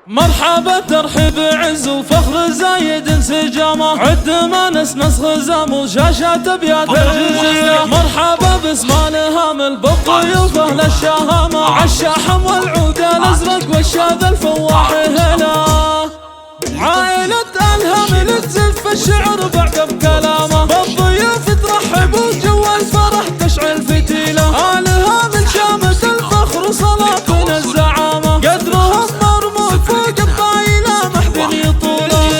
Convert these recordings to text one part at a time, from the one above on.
مرحبا ترحيب عز وفخر زايد انسجامه، عد ما نسنس خزام وشاشات ابيات الجزيره. مرحبا باسمان هامل بالضيوف اهل الشهامه، عالشحم والعود الازرق والشاذ الفواح هلا. عائلة الهامل تزف الشعر بعد بكلامه، بالضيوف ترحب وجو الفرح تشعل فتيله. آل هامل شامت الفخر وصلاطين الزعامه، قدرهم مرموق فوق الطايله محد يطوله.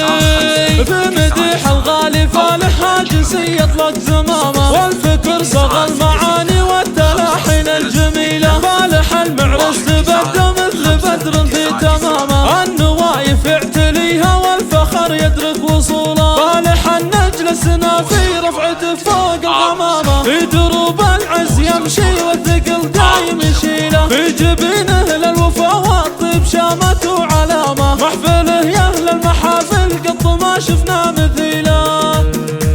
بمديح الغالي فالح هاجسي يطلق زمامه، والفكر صغى المعاني والتلاحين الجميله. فالح المعرس تبدى مثل بدر في تمامه، النوايف يعتليها والفخر يدرك وصوله. فالح النجل السنا في رفعته فوق الغمامه، في دروب العز يمشي والثقل دايم يشيله. في جبينه للوفا والطيب شامته وعلامه، محفله يا اهل المحافل قط ما شفنا مثيله.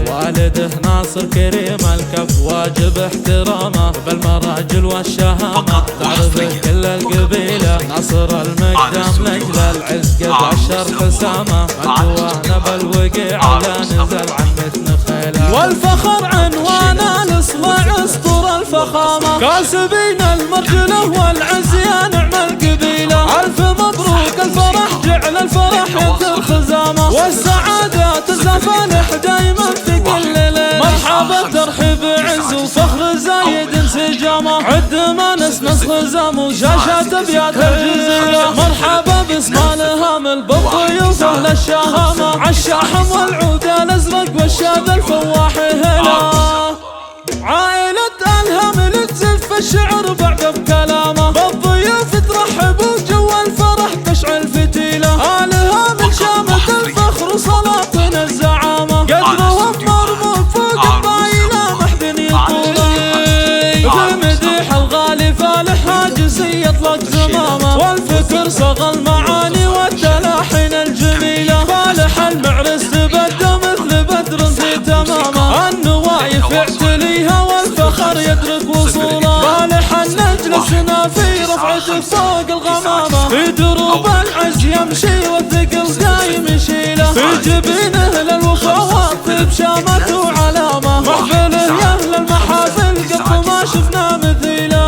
والده ناصر كريم الكف واجب احترامه، بالمراجل والشهامه تعرفه كل القبيله. ناصر المقدام لاجل العز قد عشر حسامه، مدوانا بالوقيع ولا نزل عن متن خيله. والفخر عنوانا الاصلاع اسطور الفخامه، كاسبين المرجله والعز يا نعم القبيله. الف مبروك الفرح جعل الفرح ينثر خزامه، والسعاده تزافلح دايما في كل ليله. مرحبا ترحيب عز وفخر زايد انسجامه، عد ما نسنس خزام وشاشات ابيات الجزيره. مرحبا باسمان هامل بالضيوف اهل الشهامه، عالشحم والعود الازرق والشاذ الفواح هلا. عائلة الهامل تزف الشعر بعد بكلامه، بالضيوف ترحب وجو الفرح تشعل فتيله. آل هامل شامت الفخر وسلاطين الزعامه، قدرهم مرموق فوق الطايله محد يطوله. بمديح الغالي فالح هاجسي يطلق زمامه، والفكر صغى المعاني والتلاحين الجميله. فالح المعرس تبدى مثل بدر في تمامه، النوايف يعتليها والفخر يدرك وصوله. فالح النجل السنا في رفعته فوق الغمامه، في دروب العز يمشي والثقل دايم يشيله. في جبينه للوفا والطيب شامته وعلامه، محفله يا اهل المحافل قط ما شفنا مثيله.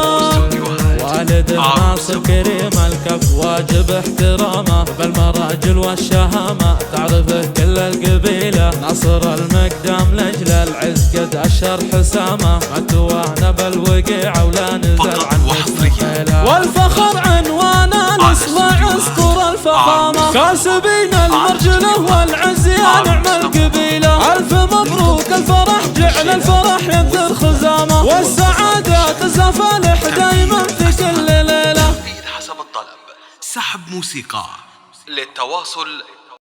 والده ناصر كريم الكف واجب احترامه، بالمراجل والشهامه تعرفه كل القبيله. ناصر المقدام لاجل العز قد عشر حسامه، مدوانا بالوقيع ولا نزل عن متن خيله. والفخر عنوانا الاصلاع اسطور الفخامه، كاسبين المرجله والعز يا نعم القبيله. الف مبروك الفرح جعل الفرح ينثر خزامه، والسعاده تزافلح دايما في كل ليله. حسب الطلب سحب موسيقى للتواصل